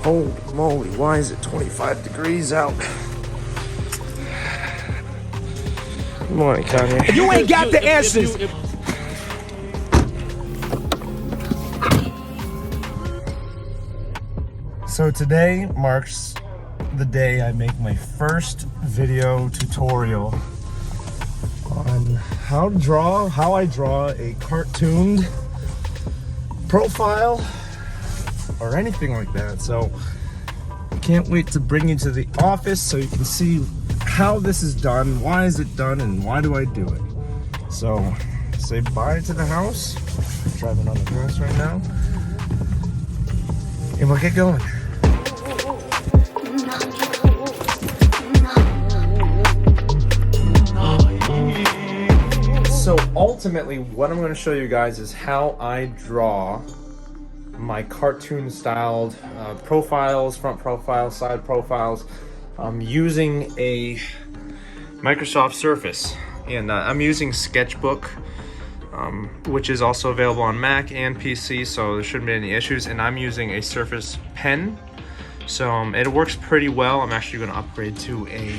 Holy moly, why is it 25 degrees out? Good morning, Kanye. You ain't got the answers. So today marks the day I make my first video tutorial on how I draw a cartooned profile or anything like that. So I can't wait to bring you to the office so you can see how this is done, why is it done, and why do I do it. So say bye to the house. I'm driving on the grass right now, and we'll get going. So ultimately, what I'm going to show you guys is how I draw my cartoon styled profiles, front profiles, side profiles, using a Microsoft Surface. And I'm using Sketchbook, which is also available on Mac and PC, so there shouldn't be any issues. And I'm using a Surface pen, so it works pretty well. I'm actually going to upgrade to a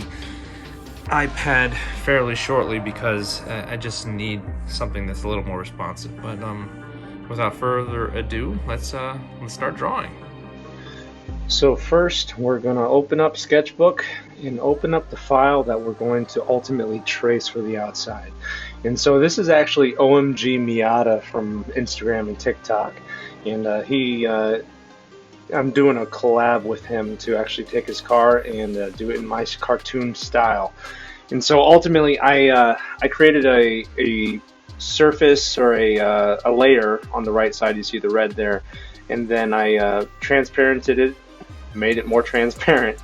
iPad fairly shortly because I just need something that's a little more responsive. But without further ado, let's start drawing. So first, we're going to open up Sketchbook and open up the file that we're going to ultimately trace for the outside. And so this is actually OMG Miata from Instagram and TikTok, and I'm doing a collab with him to actually take his car and do it in my cartoon style. And so ultimately, I created a surface or a layer on the right side. You see the red there, and then I transparented it, made it more transparent,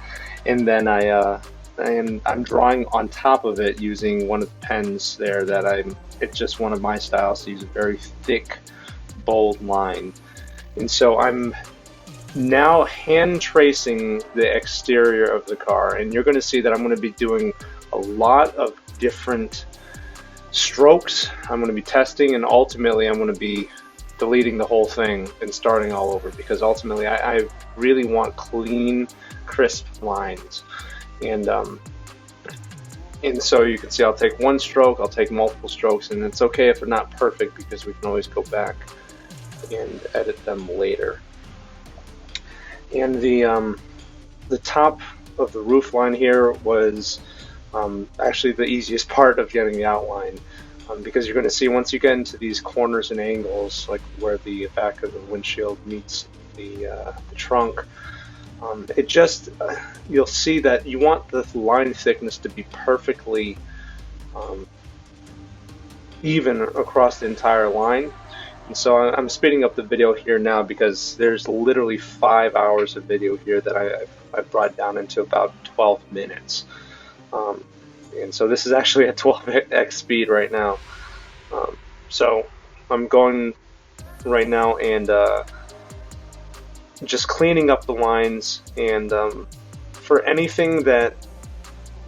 and then I'm drawing on top of it using one of the pens there it's just one of my styles to use a very thick, bold line. And so I'm now hand tracing the exterior of the car, and you're going to see that I'm going to be doing a lot of different strokes. I'm going to be testing, and ultimately I'm going to be deleting the whole thing and starting all over, because ultimately I really want clean, crisp lines. And so you can see I'll take one stroke, I'll take multiple strokes, and it's okay if they're not perfect because we can always go back and edit them later. And the top of the roof line here was actually the easiest part of getting the outline, because you're going to see once you get into these corners and angles, like where the back of the windshield meets the trunk, you'll see that you want the line thickness to be perfectly even across the entire line. And so I'm speeding up the video here now because there's literally 5 hours of video here that I've brought down into about 12 minutes. And so this is actually at 12x speed right now. So I'm going right now and just cleaning up the lines. And for anything that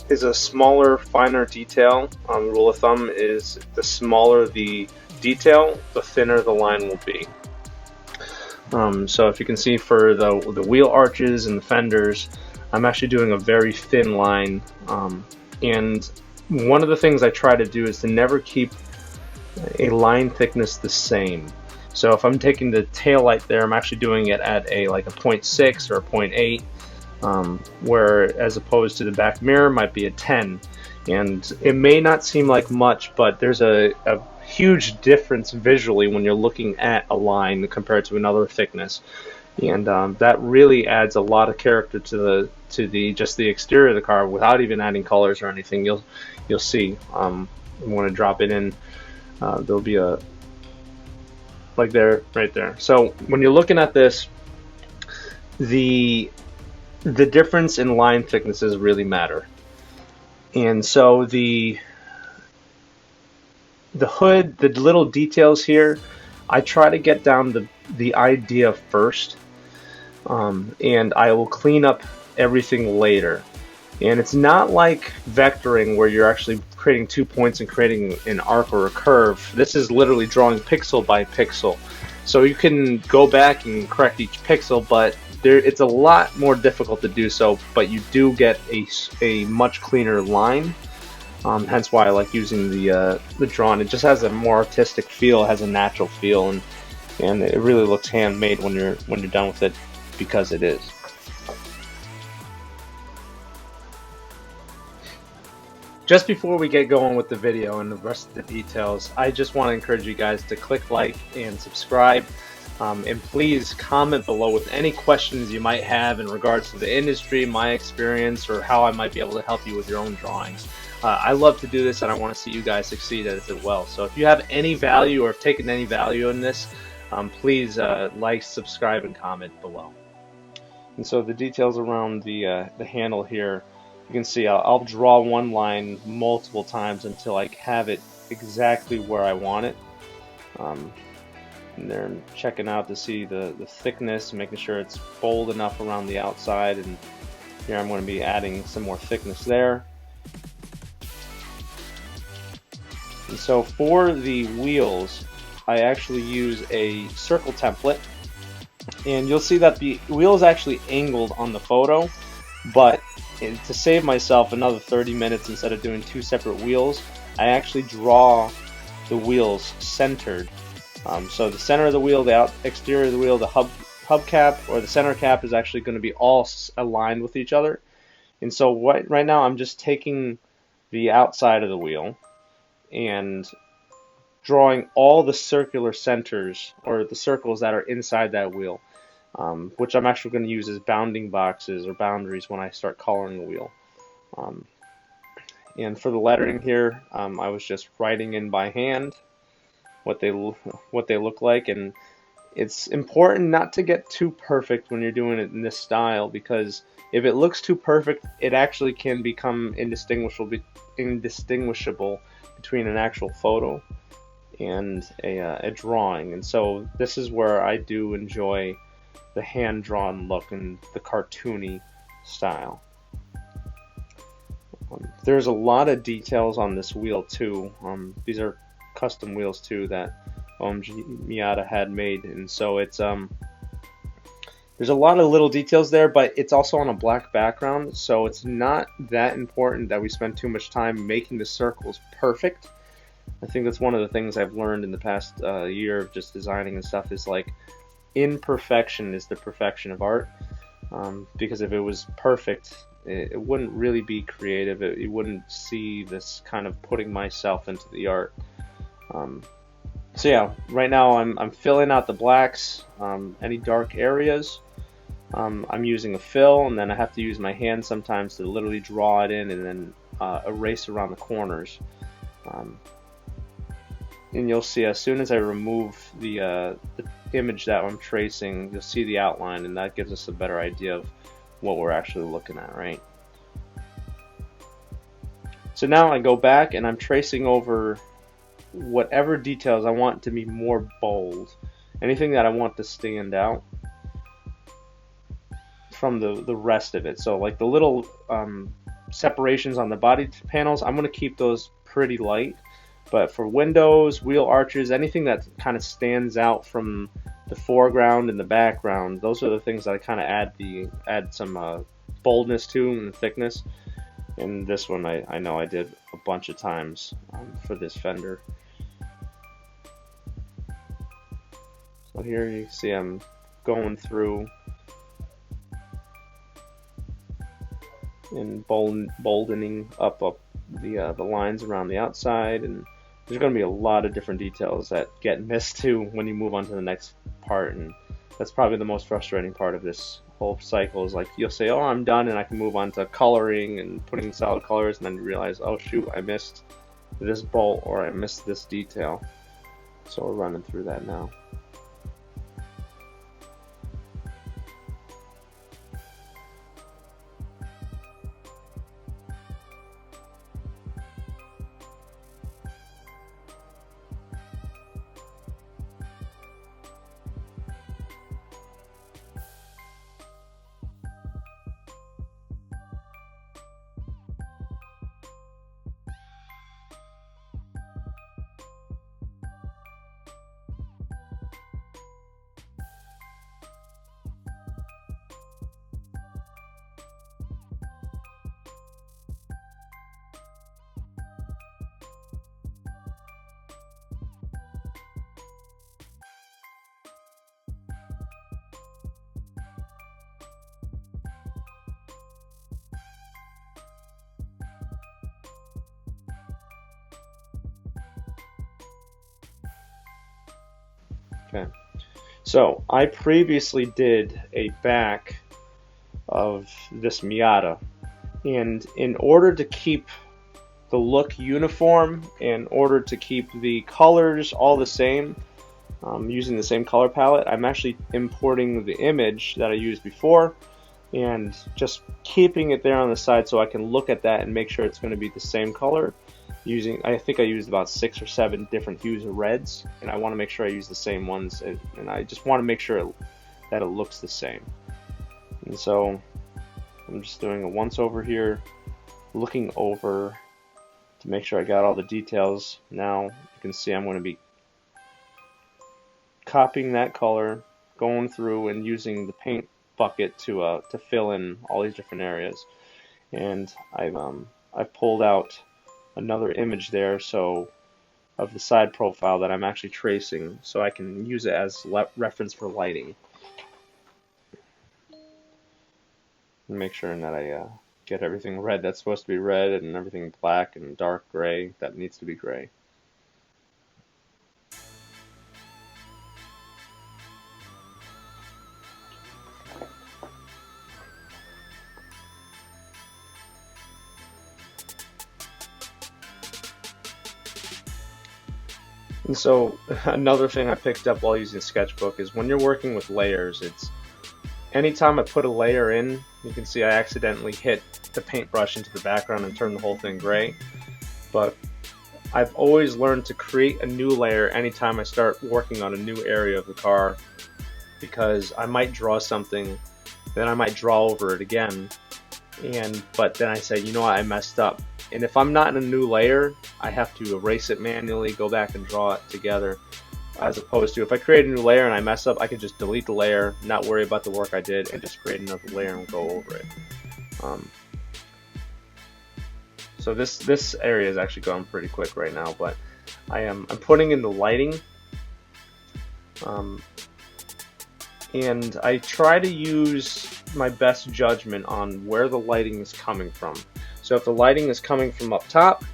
is a smaller, finer detail, rule of thumb is the smaller the detail, the thinner the line will be. So if you can see for the wheel arches and the fenders, I'm actually doing a very thin line. And one of the things I try to do is to never keep a line thickness the same. So if I'm taking the tail light there, I'm actually doing it at like a 0.6 or a 0.8, where as opposed to the back mirror might be a 10. And it may not seem like much, but there's a huge difference visually when you're looking at a line compared to another thickness. And that really adds a lot of character to just the exterior of the car without even adding colors or anything. You'll see. I'm going to drop it in. There'll be a like there, right there. So when you're looking at this, the difference in line thicknesses really matter. And so the hood, the little details here, I try to get down the idea first, and I will clean up everything later. And it's not like vectoring where you're actually creating 2 points and creating an arc or a curve. This is literally drawing pixel by pixel. So you can go back and correct each pixel, but it's a lot more difficult to do so, but you do get a much cleaner line. Hence why I like using the drawn. It just has a more artistic feel, has a natural feel, and it really looks handmade when you're done with it, because it is. Just before we get going with the video and the rest of the details, I just want to encourage you guys to click like and subscribe. And please comment below with any questions you might have in regards to the industry, my experience, or how I might be able to help you with your own drawings. I love to do this, and I want to see you guys succeed at it as well. So if you have any value or have taken any value in this, please like, subscribe, and comment below. And so the details around the handle here, you can see I'll draw one line multiple times until I have it exactly where I want it. And then checking out to see the thickness, making sure it's bold enough around the outside, and here I'm going to be adding some more thickness there. And so for the wheels, I actually use a circle template, and you'll see that the wheel is actually angled on the photo, but to save myself another 30 minutes instead of doing two separate wheels, I actually draw the wheels centered. So the center of the wheel, the exterior of the wheel, the hubcap or the center cap is actually going to be all aligned with each other. And so right now I'm just taking the outside of the wheel and drawing all the circular centers, or the circles that are inside that wheel, which I'm actually going to use as bounding boxes or boundaries when I start coloring the wheel. And for the lettering here, I was just writing in by hand what they look like, and it's important not to get too perfect when you're doing it in this style, because if it looks too perfect, it actually can become indistinguishable between an actual photo and a drawing. And so this is where I do enjoy the hand-drawn look and the cartoony style. There's a lot of details on this wheel too. These are custom wheels too that Miata had made, and so it's there's a lot of little details there, but it's also on a black background, so it's not that important that we spend too much time making the circles perfect. I think that's one of the things I've learned in the past year of just designing and stuff, is like imperfection is the perfection of art, because if it was perfect, it wouldn't really be creative. You wouldn't see this kind of putting myself into the art. So yeah, right now I'm filling out the blacks, any dark areas. I'm using a fill, and then I have to use my hand sometimes to literally draw it in and then erase around the corners. And you'll see as soon as I remove the image that I'm tracing, you'll see the outline, and that gives us a better idea of what we're actually looking at, right? So now I go back and I'm tracing over whatever details I want to be more bold, anything that I want to stand out from the rest of it. So like the little separations on the body panels, I'm going to keep those pretty light, but for windows, wheel arches, anything that kind of stands out from the foreground and the background, those are the things that I kind of add some boldness to and thickness. And this one I know I did a bunch of times for this fender. So here you see I'm going through and boldening up the lines around the outside, and there's going to be a lot of different details that get missed too when you move on to the next part, and that's probably the most frustrating part of this whole cycle, is like you'll say, oh, I'm done, and I can move on to coloring and putting solid colors, and then you realize, oh shoot, I missed this bolt or I missed this detail. So we're running through that now. Okay, so I previously did a back of this Miata, and in order to keep the look uniform, in order to keep the colors all the same, using the same color palette, I'm actually importing the image that I used before and just keeping it there on the side so I can look at that and make sure it's going to be the same color. I think I used about 6 or 7 different hues of reds, and I want to make sure I use the same ones, and I just want to make sure that it looks the same. And so I'm just doing a once over here, looking over to make sure I got all the details. Now you can see I'm going to be copying that color, going through and using the paint bucket to fill in all these different areas. And I've pulled out another image there of the side profile that I'm actually tracing, so I can use it as reference for lighting. And make sure that I get everything red that's supposed to be red, and everything black and dark gray that needs to be gray. And so another thing I picked up while using Sketchbook is when you're working with layers, it's anytime I put a layer in, you can see I accidentally hit the paintbrush into the background and turn the whole thing gray. But I've always learned to create a new layer anytime I start working on a new area of the car, because I might draw something, then I might draw over it again, but then I say, you know what, I messed up. And if I'm not in a new layer, I have to erase it manually, go back and draw it together. As opposed to if I create a new layer and I mess up, I can just delete the layer, not worry about the work I did, and just create another layer and go over it. So this area is actually going pretty quick right now, but I'm putting in the lighting, and I try to use my best judgment on where the lighting is coming from. So if the lighting is coming from up top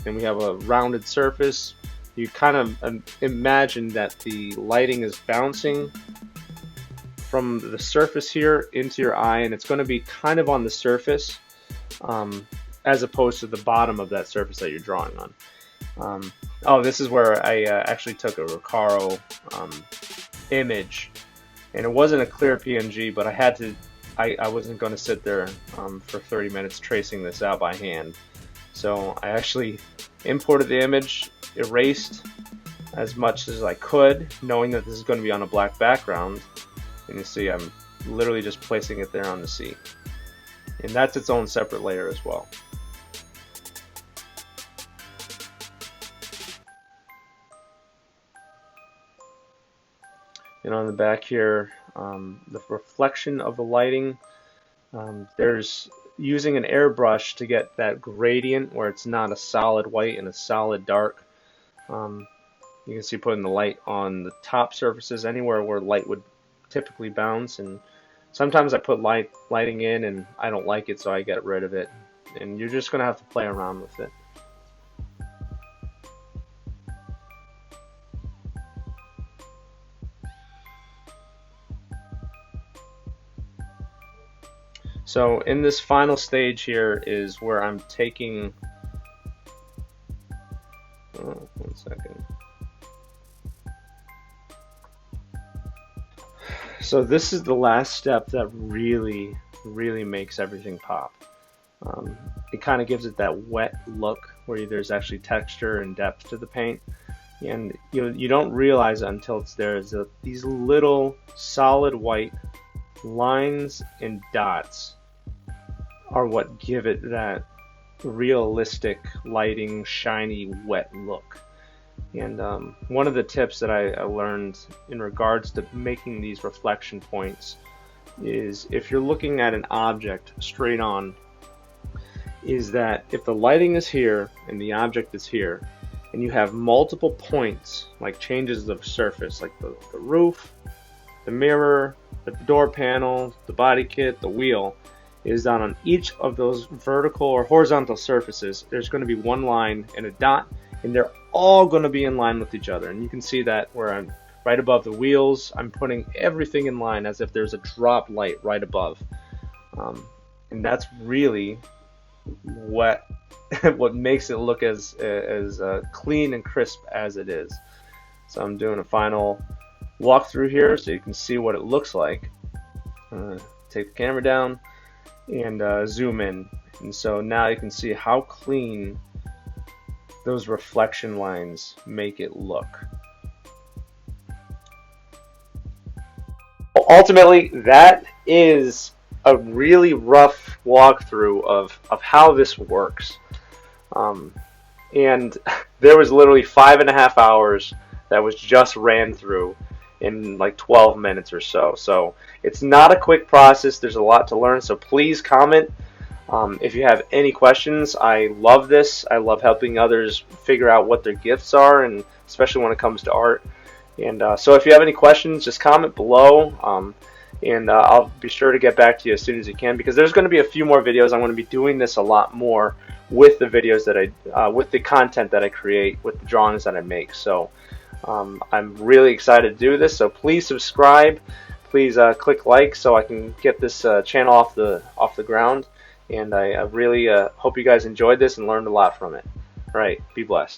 and we have a rounded surface, you kind of imagine that the lighting is bouncing from the surface here into your eye, and it's going to be kind of on the surface as opposed to the bottom of that surface that you're drawing on. Oh, this is where I actually took a Recaro image, and it wasn't a clear PNG, but I had to. I wasn't going to sit there for 30 minutes tracing this out by hand. So I actually imported the image, erased as much as I could, knowing that this is going to be on a black background. And you see I'm literally just placing it there on the seat. And that's its own separate layer as well. And on the back here, the reflection of the lighting, there's using an airbrush to get that gradient where it's not a solid white and a solid dark. You can see putting the light on the top surfaces, anywhere where light would typically bounce, and sometimes I put lighting in and I don't like it, so I get rid of it, and you're just gonna have to play around with it. So in this final stage here is where I'm taking, one second. So this is the last step that really makes everything pop. It kind of gives it that wet look where there's actually texture and depth to the paint, and you don't realize it until it's there. These little solid white lines and dots are what give it that realistic lighting, shiny, wet look. And one of the tips that I learned in regards to making these reflection points is, if you're looking at an object straight on, is that if the lighting is here and the object is here, and you have multiple points, like changes of surface, like the roof, the mirror, the door panel, the body kit, the wheel, is that on each of those vertical or horizontal surfaces, there's going to be one line and a dot, and they're all going to be in line with each other. And you can see that where I'm right above the wheels. I'm putting everything in line as if there's a drop light right above. And that's really what what makes it look as clean and crisp as it is. So I'm doing a final walkthrough here so you can see what it looks like. Take the camera down and zoom in, and so now you can see how clean those reflection lines make it look. Ultimately, that is a really rough walkthrough of how this works. And there was literally 5.5 hours that was just ran through in like 12 minutes or so. So it's not a quick process. There's a lot to learn. So please comment if you have any questions. I love this. I love helping others figure out what their gifts are, and especially when it comes to art. And so if you have any questions, just comment below. And I'll be sure to get back to you as soon as you can, because there's going to be a few more videos. I'm going to be doing this a lot more with the videos that with the content that I create, with the drawings that I make. So I'm really excited to do this. So please subscribe, please click like so I can get this channel off the ground. And I really hope you guys enjoyed this and learned a lot from it. All right, be blessed.